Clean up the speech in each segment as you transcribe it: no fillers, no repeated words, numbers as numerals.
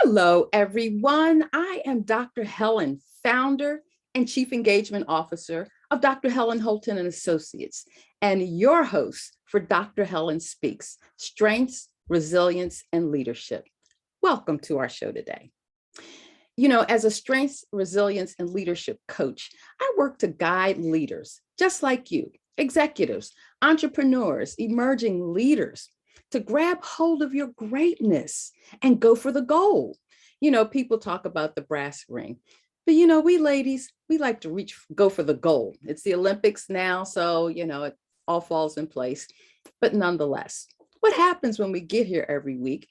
Hello, everyone. I am Dr. Helen, founder and chief engagement officer of Dr. Helen Holton and Associates, and your host for Dr. Helen Speaks, Strengths, Resilience, and Leadership. Welcome to our show today. You know, as a strengths, resilience, and leadership coach, I work to guide leaders just like you, executives, entrepreneurs, emerging leaders, to grab hold of your greatness and go for the goal. You know, people talk about the brass ring, but you know, we ladies, we like to go for the goal. It's the Olympics now, so you know, it all falls in place. But nonetheless, what happens when we get here every week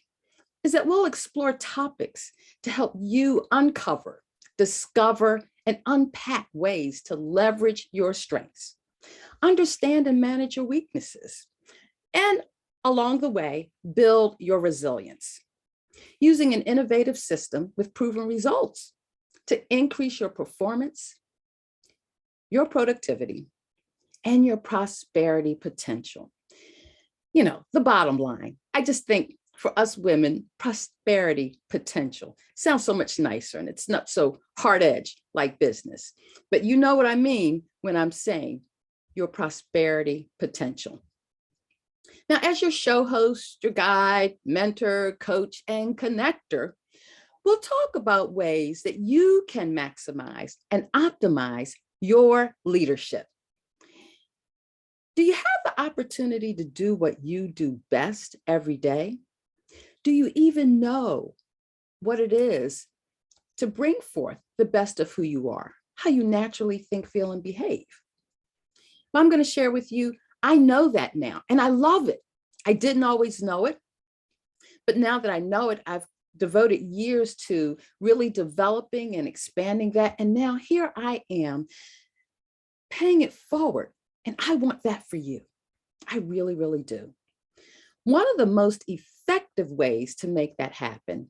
is that we'll explore topics to help you uncover, discover, and unpack ways to leverage your strengths, understand and manage your weaknesses, and along the way, build your resilience using an innovative system with proven results to increase your performance, your productivity, and your prosperity potential. You know, the bottom line, I just think for us women, prosperity potential sounds so much nicer and it's not so hard edged like business. But you know what I mean when I'm saying your prosperity potential. Now, as your show host, your guide, mentor, coach, and connector, we'll talk about ways that you can maximize and optimize your leadership. Do you have the opportunity to do what you do best every day? Do you even know what it is to bring forth the best of who you are, how you naturally think, feel, and behave? Well, I'm going to share with you, I know that now, and I love it. I didn't always know it, but now that I know it, I've devoted years to really developing and expanding that. And now here I am paying it forward. And I want that for you. I really, really do. One of the most effective ways to make that happen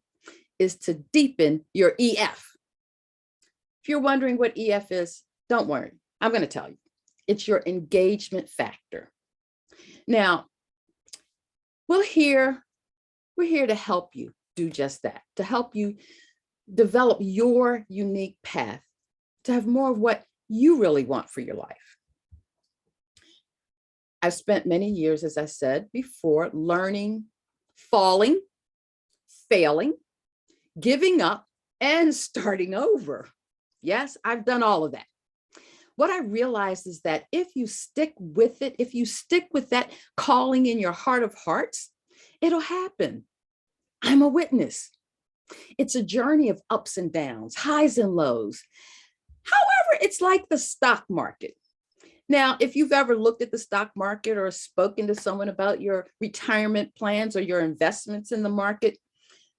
is to deepen your EF. If you're wondering what EF is, don't worry. I'm going to tell you. It's your engagement factor. Now, we're here to help you do just that, to help you develop your unique path, to have more of what you really want for your life. I've spent many years, as I said before, learning, falling, failing, giving up, and starting over. Yes, I've done all of that. What I realized is that if you stick with it, if you stick with that calling in your heart of hearts, it'll happen. I'm a witness. It's a journey of ups and downs, highs and lows. However, it's like the stock market. Now, if you've ever looked at the stock market or spoken to someone about your retirement plans or your investments in the market,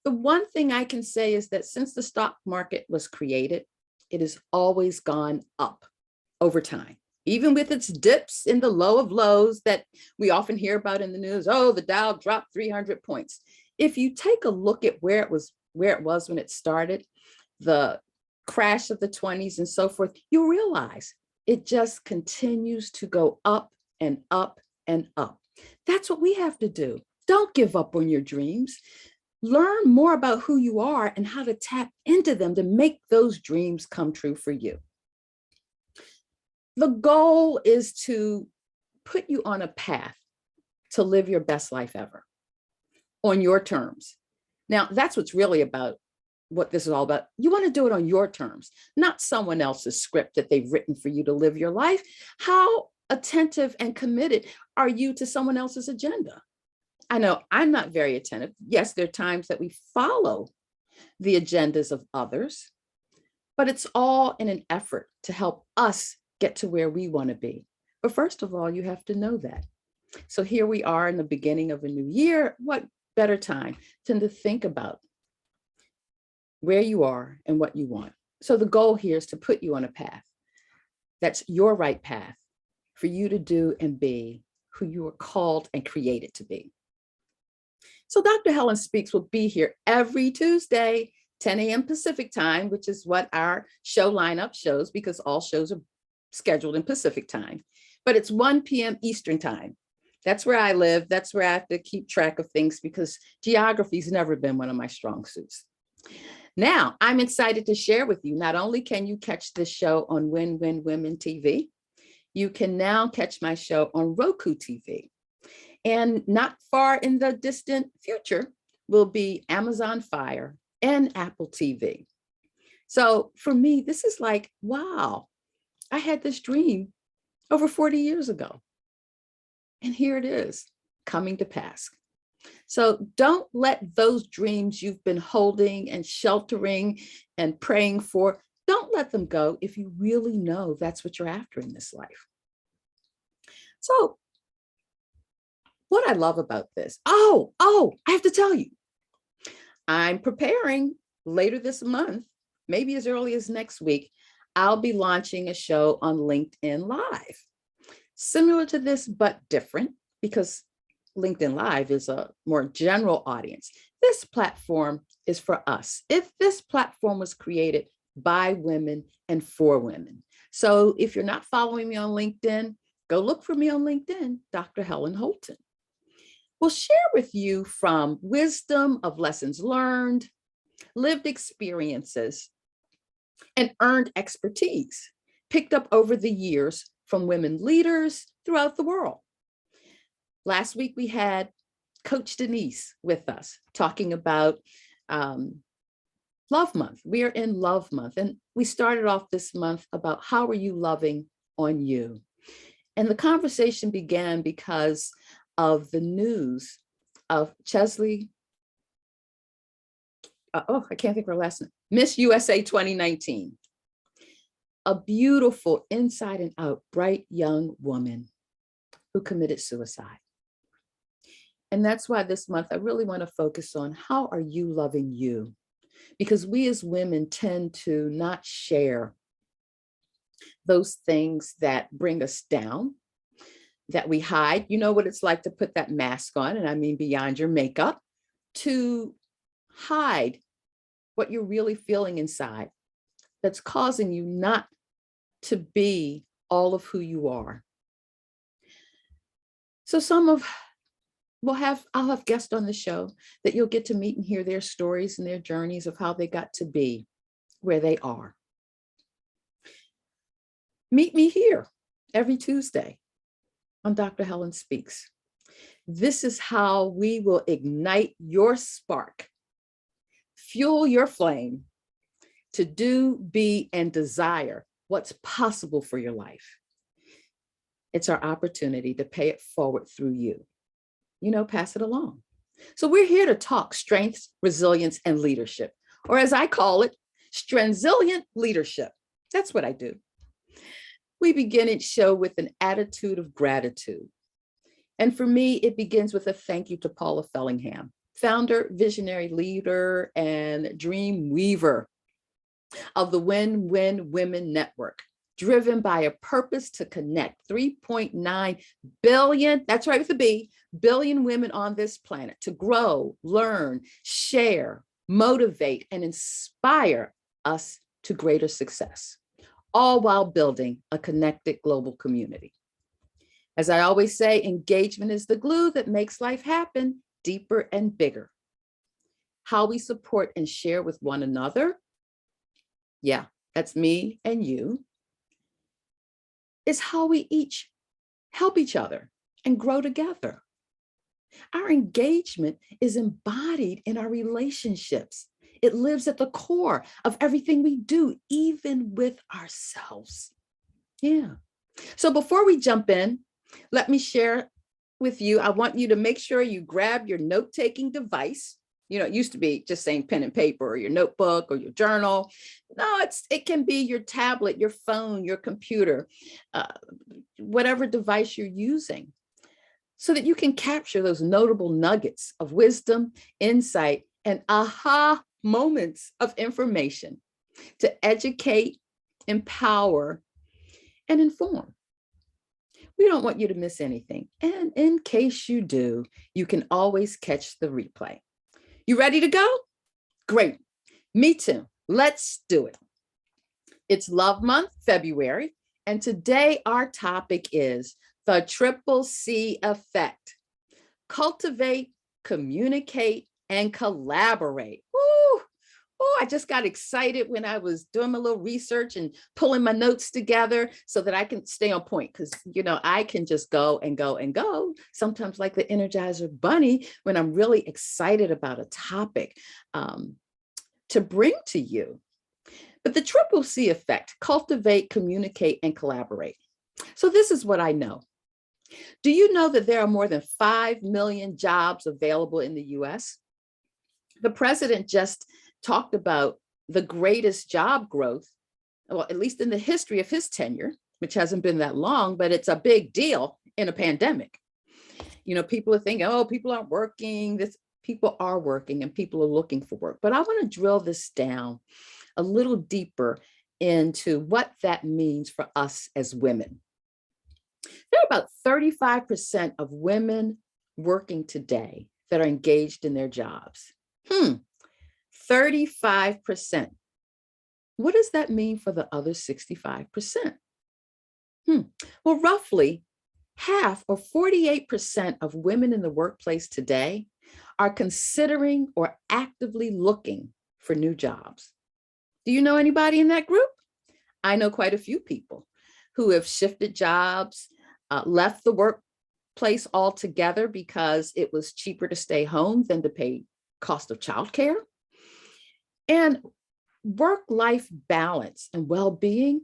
the one thing I can say is that since the stock market was created, it has always gone up over time, even with its dips in the low of lows that we often hear about in the news. Oh, the Dow dropped 300 points. If you take a look at where it was when it started, the crash of the 20s and so forth, you'll realize it just continues to go up and up and up. That's what we have to do. Don't give up on your dreams. Learn more about who you are and how to tap into them to make those dreams come true for you. The goal is to put you on a path to live your best life ever on your terms. Now, that's what's really about what this is all about. You want to do it on your terms, not someone else's script that they've written for you to live your life. How attentive and committed are you to someone else's agenda? I know I'm not very attentive. Yes, there are times that we follow the agendas of others, but it's all in an effort to help us get to where we want to be. But first of all, you have to know that. So here we are in the beginning of a new year. What better time than to think about where you are and what you want? So the goal here is to put you on a path that's your right path for you to do and be who you are called and created to be. So Dr. Helen Speaks will be here every Tuesday, 10 a.m. Pacific time, which is what our show lineup shows, because all shows are scheduled in Pacific time, but it's 1 p.m. Eastern time. That's where I live. That's where I have to keep track of things because geography's never been one of my strong suits. Now, I'm excited to share with you, not only can you catch this show on Win Win Women TV, you can now catch my show on Roku TV. And not far in the distant future will be Amazon Fire and Apple TV. So for me, this is like, wow, I had this dream over 40 years ago. And here it is coming to pass. So don't let those dreams you've been holding and sheltering and praying for, don't let them go if you really know that's what you're after in this life. So what I love about this, I have to tell you, I'm preparing later this month, maybe as early as next week, I'll be launching a show on LinkedIn Live. Similar to this, but different, because LinkedIn Live is a more general audience. This platform is for us. If this platform was created by women and for women. So if you're not following me on LinkedIn, go look for me on LinkedIn, Dr. Helen Holton. We'll share with you from wisdom of lessons learned, lived experiences, and earned expertise picked up over the years from women leaders throughout the world. Last week, we had Coach Denise with us talking about Love Month. We are in Love Month, and we started off this month about how are you loving on you? And the conversation began because of the news of Chesley, I can't think of her last name, Miss USA 2019. A beautiful, inside and out, bright young woman who committed suicide. And that's why this month I really want to focus on how are you loving you? Because we as women tend to not share those things that bring us down, that we hide. You know what it's like to put that mask on, and I mean beyond your makeup, to hide what you're really feeling inside that's causing you not to be all of who you are. So I'll have guests on the show that you'll get to meet and hear their stories and their journeys of how they got to be where they are. Meet me here every Tuesday on Dr. Helen Speaks. This is how we will ignite your spark, fuel your flame to do, be, and desire what's possible for your life. It's our opportunity to pay it forward through you. Pass it along. So we're here to talk strengths, resilience, and leadership, or as I call it, strengthsilient leadership. That's what I do. We begin each show with an attitude of gratitude. And for me, it begins with a thank you to Paula Fellingham, founder, visionary leader, and dream weaver of the Win Win Women Network, driven by a purpose to connect 3.9 billion, that's right with a B, billion women on this planet to grow, learn, share, motivate, and inspire us to greater success, all while building a connected global community. As I always say, engagement is the glue that makes life happen deeper and bigger. How we support and share with one another, yeah, that's me and you, is how we each help each other and grow together. Our engagement is embodied in our relationships. It lives at the core of everything we do, even with ourselves. Yeah. So before we jump in, let me share with you, I want you to make sure you grab your note-taking device. It used to be just saying pen and paper or your notebook or your journal. No, it can be your tablet, your phone, your computer, whatever device you're using, so that you can capture those notable nuggets of wisdom, insight, and aha moments of information to educate, empower, and inform. We don't want you to miss anything. And in case you do, you can always catch the replay. You ready to go? Great. Me too. Let's do it. It's Love Month, February, and today our topic is the Triple C effect. Cultivate, communicate, and collaborate. Woo! Oh, I just got excited when I was doing my little research and pulling my notes together so that I can stay on point. Because, I can just go and go and go, sometimes like the Energizer Bunny, when I'm really excited about a topic to bring to you. But the triple C effect: cultivate, communicate, and collaborate. So this is what I know. Do you know that there are more than 5 million jobs available in the US? The president just talked about the greatest job growth, well, at least in the history of his tenure, which hasn't been that long, but it's a big deal in a pandemic. People are thinking, oh, people aren't working. People are working and people are looking for work. But I want to drill this down a little deeper into what that means for us as women. There are about 35% of women working today that are engaged in their jobs. 35%. What does that mean for the other 65%? Well, roughly half, or 48% of women in the workplace today are considering or actively looking for new jobs. Do you know anybody in that group? I know quite a few people who have shifted jobs, left the workplace altogether because it was cheaper to stay home than to pay cost of childcare. And work-life balance and well-being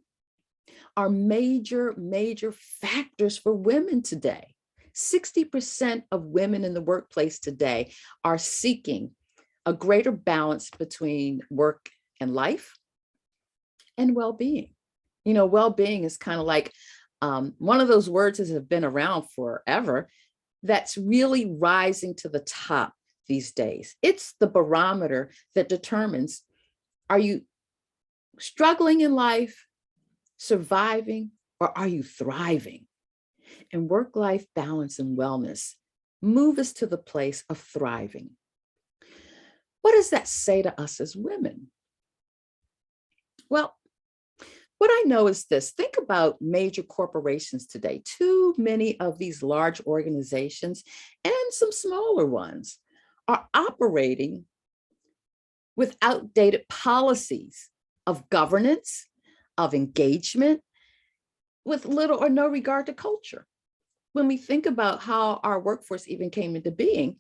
are major, major factors for women today. 60% of women in the workplace today are seeking a greater balance between work and life and well-being. Well-being is kind of like one of those words that have been around forever that's really rising to the top these days. It's the barometer that determines, are you struggling in life, surviving, or are you thriving? And work-life balance and wellness move us to the place of thriving. What does that say to us as women? Well, what I know is this: think about major corporations today. Too many of these large organizations and some smaller ones are operating with outdated policies of governance, of engagement, with little or no regard to culture. When we think about how our workforce even came into being,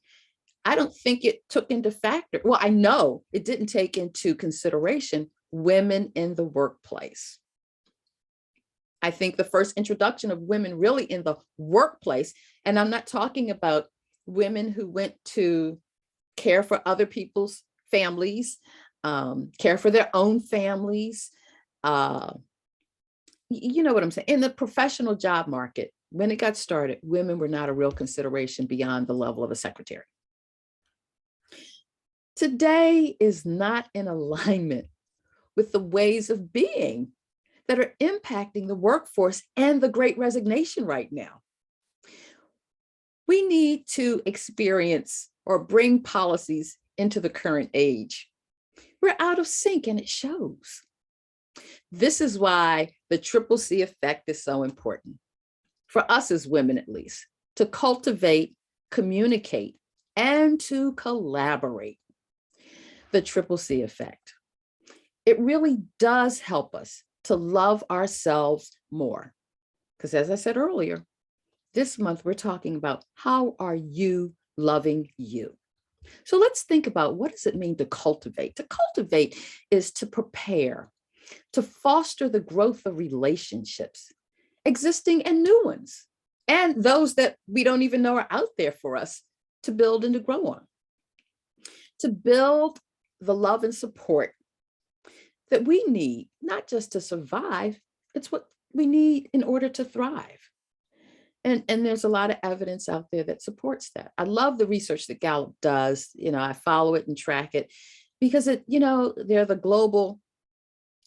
I don't think it took into factor, well, I know it didn't take into consideration women in the workplace. I think the first introduction of women really in the workplace, and I'm not talking about women who went to care for other people's families, care for their own families. You know what I'm saying? In the professional job market, when it got started, women were not a real consideration beyond the level of a secretary. Today is not in alignment with the ways of being that are impacting the workforce and the Great Resignation right now. We need to experience or bring policies into the current age. We're out of sync and it shows. This is why the triple C effect is so important, for us as women at least, to cultivate, communicate, and to collaborate. The triple C effect. It really does help us to love ourselves more. Because as I said earlier, this month we're talking about how are you loving you? So let's think about, what does it mean to cultivate? To cultivate is to prepare, to foster the growth of relationships, existing and new ones, and those that we don't even know are out there for us to build and to grow on. To build the love and support that we need, not just to survive, it's what we need in order to thrive. And there's a lot of evidence out there that supports that. I love the research that Gallup does. I follow it and track it because they're the global,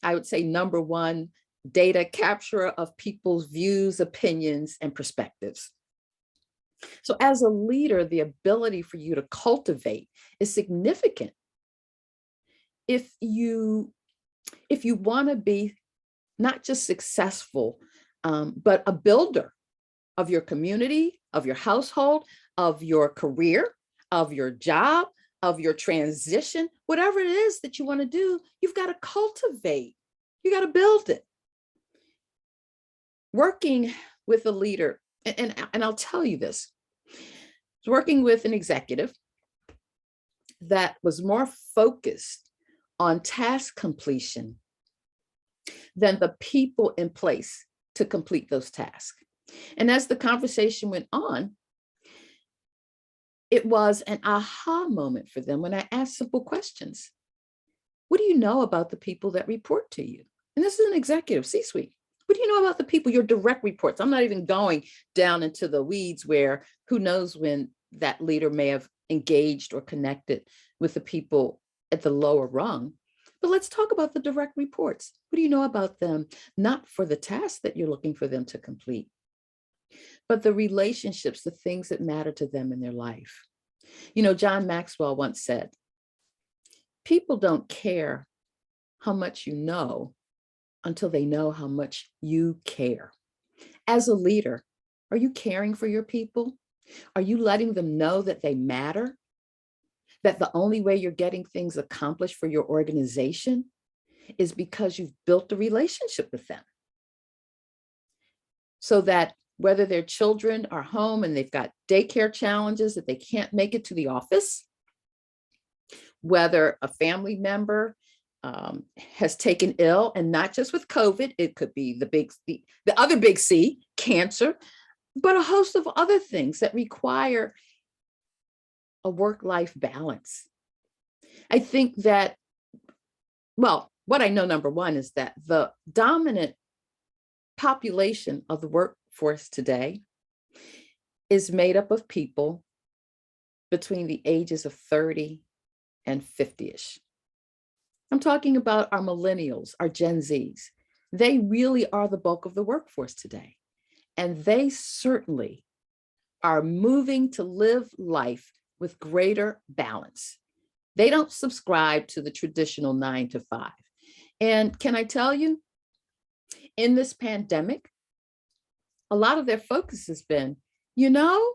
I would say, number one data capturer of people's views, opinions, and perspectives. So as a leader, the ability for you to cultivate is significant. If you want to be not just successful, but a builder of your community, of your household, of your career, of your job, of your transition, whatever it is that you want to do, you've got to cultivate. You got to build it. Working with a leader, and I'll tell you this, working with an executive that was more focused on task completion than the people in place to complete those tasks. And as the conversation went on, it was an aha moment for them when I asked simple questions. What do you know about the people that report to you? And this is an executive, C-suite. What do you know about the people, your direct reports? I'm not even going down into the weeds where who knows when that leader may have engaged or connected with the people at the lower rung. But let's talk about the direct reports. What do you know about them? Not for the task that you're looking for them to complete, but the relationships, the things that matter to them in their life. You know, John Maxwell once said, people don't care how much you know until they know how much you care. As a leader, are you caring for your people? Are you letting them know that they matter? That the only way you're getting things accomplished for your organization is because you've built a relationship with them. So that whether their children are home and they've got daycare challenges that they can't make it to the office, whether a family member has taken ill, and not just with COVID, it could be the other big C, cancer, but a host of other things that require a work-life balance. I think that, well, what I know, number one, is that the dominant population of the workforce today is made up of people between the ages of 30 and 50-ish. I'm talking about our millennials, our Gen Zs. They really are the bulk of the workforce today. And they certainly are moving to live life with greater balance. They don't subscribe to the traditional 9 to 5. And can I tell you, in this pandemic, a lot of their focus has been, you know,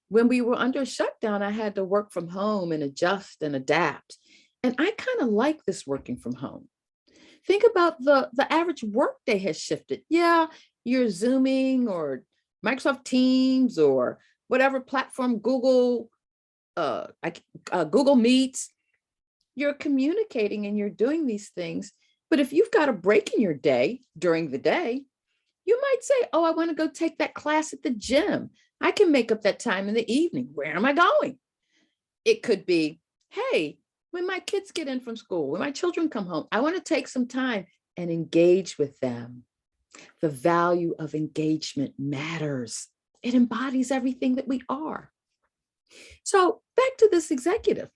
when we were under shutdown, I had to work from home and adjust and adapt. And I kind of like this working from home. Think about the average workday has shifted. Yeah, you're Zooming or Microsoft Teams or whatever platform, Google Meets. You're communicating and you're doing these things. But if you've got a break in your day during the day, you might say, oh, I want to go take that class at the gym. I can make up that time in the evening. Where am I going? It could be, hey, when my kids get in from school, when my children come home, I want to take some time and engage with them. The value of engagement matters. It embodies everything that we are. So back to this executive.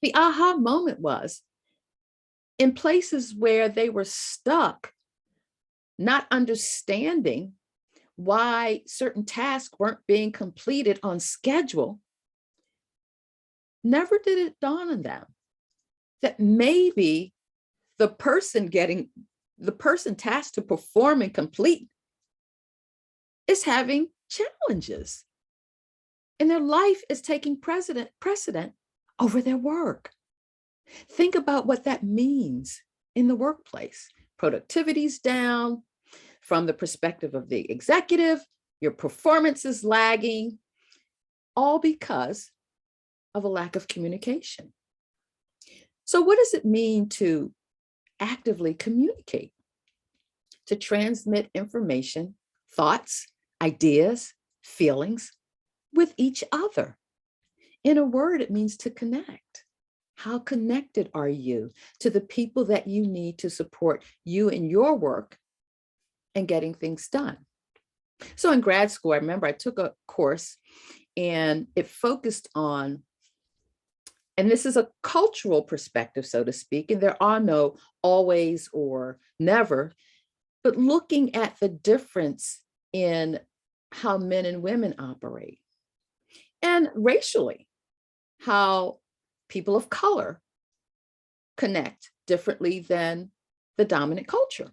The aha moment was in places where they were stuck, not understanding why certain tasks weren't being completed on schedule. Never did it dawn on them that maybe the person tasked to perform and complete is having challenges, and their life is taking precedent over their work. Think about what that means in the workplace. Productivity's down. From the perspective of the executive, your performance is lagging, all because of a lack of communication. So what does it mean to actively communicate? To transmit information, thoughts, ideas, feelings with each other. In a word, it means to connect. How connected are you to the people that you need to support you in your work and getting things done? So in grad school, I remember I took a course and it focused on, and this is a cultural perspective, so to speak, and there are no always or never, but looking at the difference in how men and women operate, and racially, how people of color connect differently than the dominant culture.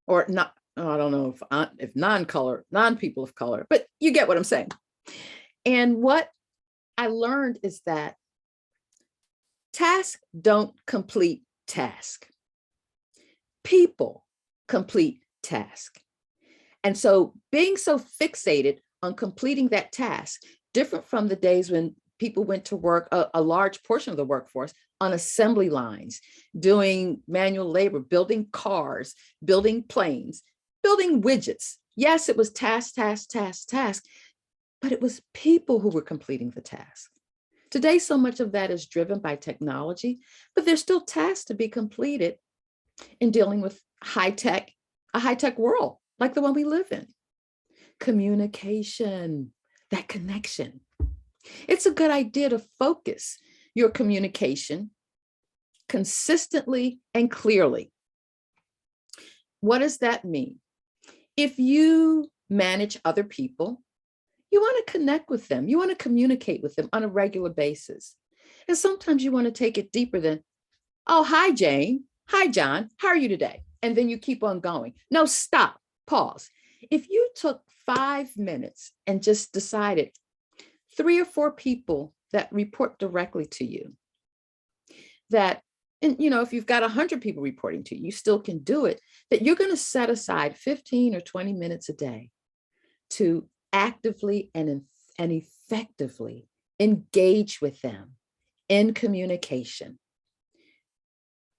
Or not, I don't know if non-people of color, but you get what I'm saying. And what I learned is that tasks don't complete task. People complete task. And so being so fixated on completing that task, different from the days when people went to work, a large portion of the workforce on assembly lines, doing manual labor, building cars, building planes, building widgets. Yes, it was task, task, task, task, but it was people who were completing the task. Today, so much of that is driven by technology, but there's still tasks to be completed in dealing with a high-tech world like the one we live in. Communication, that connection. It's a good idea to focus your communication consistently and clearly. What does that mean? If you manage other people, you want to connect with them. You want to communicate with them on a regular basis. And sometimes you want to take it deeper than, oh, hi, Jane. Hi, John. How are you today? And then you keep on going. No, stop, pause. If you took 5 minutes and just decided 3 or 4 people that report directly to you, that, and if you've got 100 people reporting to you, you still can do it, that you're going to set aside 15 or 20 minutes a day to actively and effectively engage with them in communication.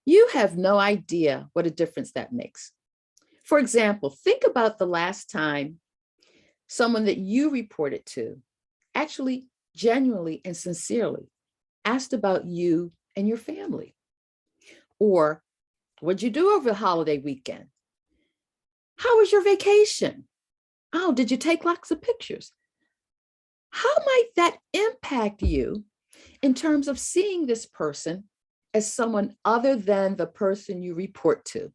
You have no idea what a difference that makes. For example, think about the last time someone that you reported to actually genuinely and sincerely asked about you and your family. Or, what'd you do over the holiday weekend? How was your vacation? Oh, did you take lots of pictures? How might that impact you in terms of seeing this person as someone other than the person you report to?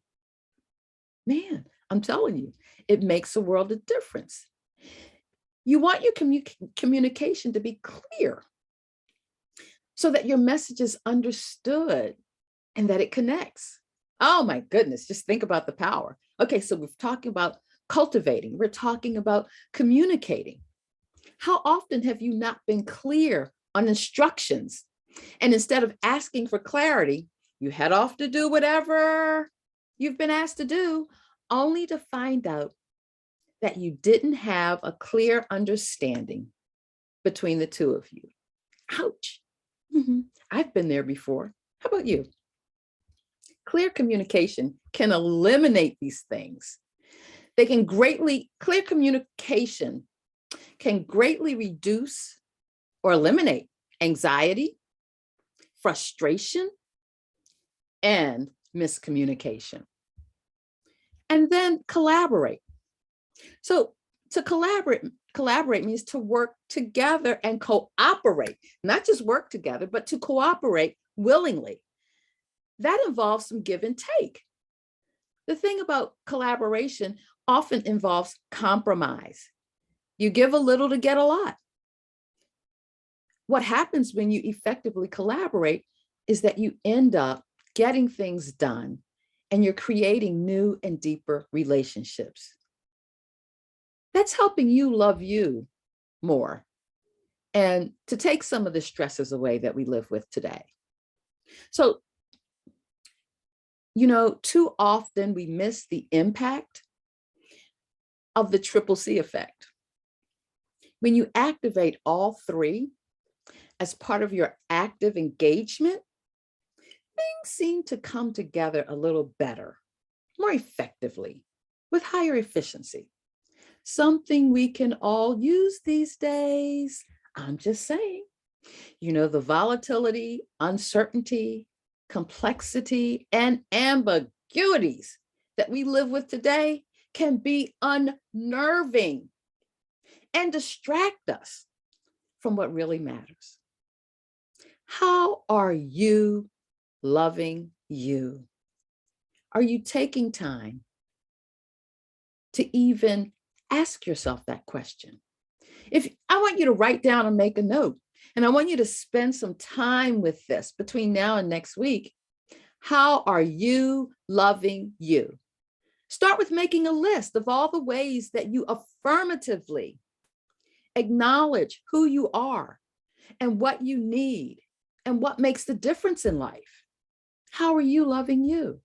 Man, I'm telling you, it makes a world of difference. You want your communication to be clear so that your message is understood and that it connects. Oh my goodness, just think about the power. Okay, so we're talking about cultivating, we're talking about communicating. How often have you not been clear on instructions? And instead of asking for clarity, you head off to do whatever you've been asked to do, only to find out that you didn't have a clear understanding between the two of you. Ouch. I've been there before. How about you? Clear communication can eliminate these things. Clear communication can greatly reduce or eliminate anxiety, frustration, and miscommunication. And then collaborate. So to collaborate means to work together and cooperate, not just work together, but to cooperate willingly. That involves some give and take. The thing about collaboration often involves compromise. You give a little to get a lot. What happens when you effectively collaborate is that you end up getting things done and you're creating new and deeper relationships. That's helping you love you more and to take some of the stresses away that we live with today. So, too often we miss the impact of the triple C effect. When you activate all 3 as part of your active engagement, things seem to come together a little better, more effectively, with higher efficiency. Something we can all use these days. I'm just saying, the volatility, uncertainty, complexity, and ambiguities that we live with today can be unnerving and distract us from what really matters. How are you loving you? Are you taking time to even ask yourself that question? If I want you to write down and make a note, and I want you to spend some time with this between now and next week. How are you loving you? Start with making a list of all the ways that you affirmatively acknowledge who you are and what you need and what makes the difference in life. How are you loving you?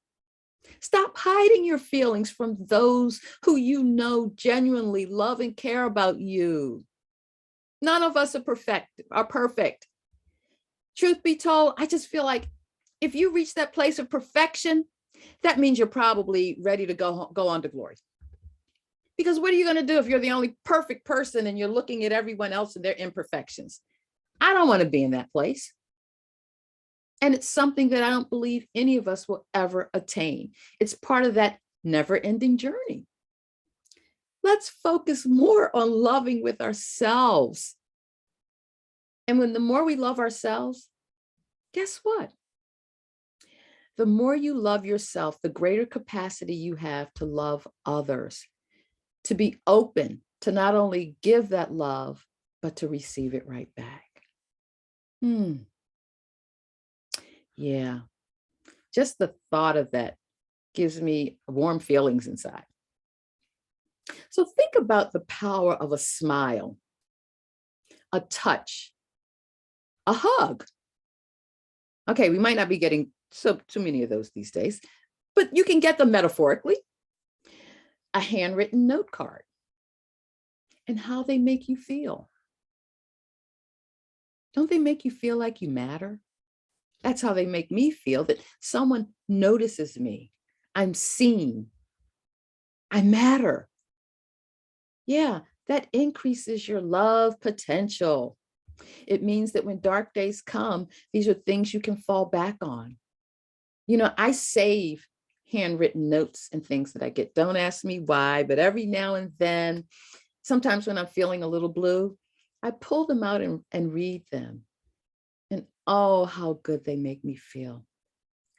Stop hiding your feelings from those who you know genuinely love and care about you. None of us are perfect. Truth be told, I just feel like if you reach that place of perfection, that means you're probably ready to go on to glory. Because what are you going to do if you're the only perfect person and you're looking at everyone else and their imperfections? I don't want to be in that place. And it's something that I don't believe any of us will ever attain. It's part of that never-ending journey. Let's focus more on loving with ourselves. And when the more we love ourselves, guess what? The more you love yourself, the greater capacity you have to love others, to be open to not only give that love, but to receive it right back. Yeah, just the thought of that gives me warm feelings inside. So think about the power of a smile, a touch, a hug. Okay, we might not be getting too many of those these days, but you can get them metaphorically. A handwritten note card and how they make you feel. Don't they make you feel like you matter? That's how they make me feel, that someone notices me. I'm seen. I matter. Yeah, that increases your love potential. It means that when dark days come, these are things you can fall back on. You know, I save handwritten notes and things that I get. Don't ask me why, but every now and then, sometimes when I'm feeling a little blue, I pull them out and read them. And oh, how good they make me feel.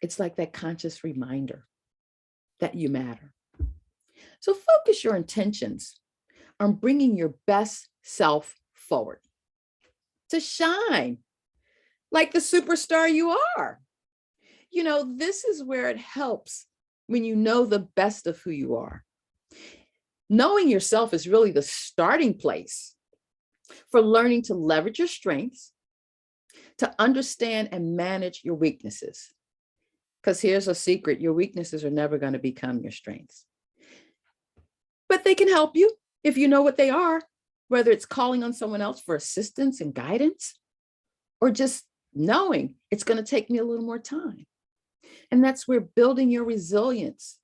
It's like that conscious reminder that you matter. So focus your intentions on bringing your best self forward to shine like the superstar you are. You know, this is where it helps when you know the best of who you are. Knowing yourself is really the starting place for learning to leverage your strengths, to understand and manage your weaknesses. Because here's a secret, your weaknesses are never going to become your strengths. But they can help you if you know what they are, whether it's calling on someone else for assistance and guidance, or just knowing it's going to take me a little more time. And that's where building your resilience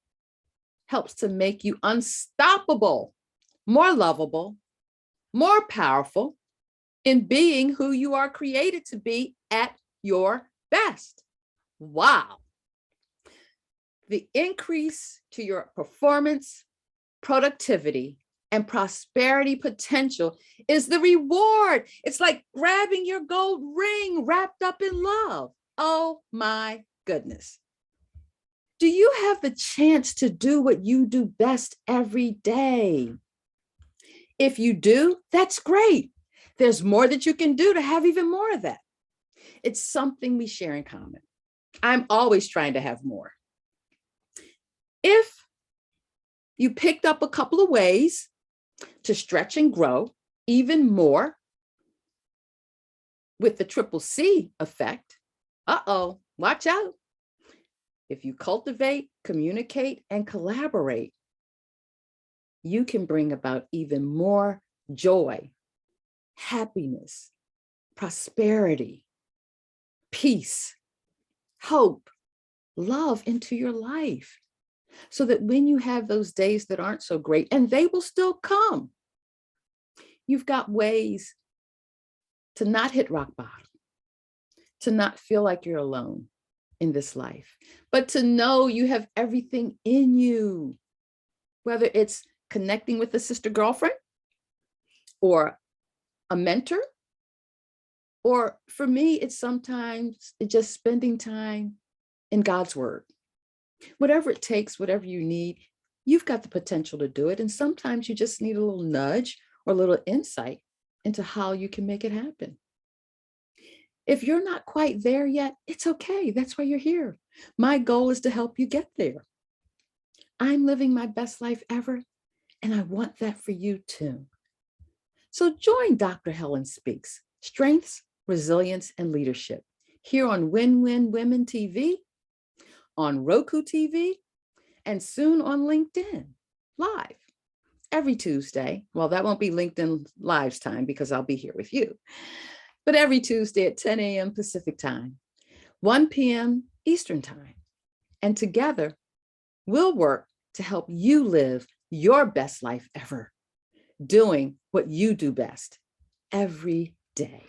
helps to make you unstoppable, more lovable, more powerful in being who you are created to be at your best. Wow. The increase to your performance, productivity, and prosperity potential is the reward. It's like grabbing your gold ring wrapped up in love. Oh my goodness. Do you have the chance to do what you do best every day? If you do, that's great. There's more that you can do to have even more of that. It's something we share in common. I'm always trying to have more. If you picked up a couple of ways to stretch and grow even more with the triple C effect, watch out. If you cultivate, communicate, and collaborate, you can bring about even more joy, happiness, prosperity, peace, hope, love into your life. So that when you have those days that aren't so great, and they will still come, you've got ways to not hit rock bottom, to not feel like you're alone in this life, but to know you have everything in you, whether it's connecting with a sister girlfriend or a mentor, or for me, it's sometimes just spending time in God's word. Whatever it takes, whatever you need, you've got the potential to do it. And sometimes you just need a little nudge or a little insight into how you can make it happen. If you're not quite there yet, it's okay. That's why you're here. My goal is to help you get there. I'm living my best life ever, and I want that for you too. So join Dr. Helen Speaks, Strengths resilience, and leadership here on Win Win Women TV, on Roku TV, and soon on LinkedIn Live every Tuesday. Well, that won't be LinkedIn Live's time because I'll be here with you, but every Tuesday at 10 a.m. Pacific time, 1 p.m. Eastern time. And together, we'll work to help you live your best life ever, doing what you do best every day.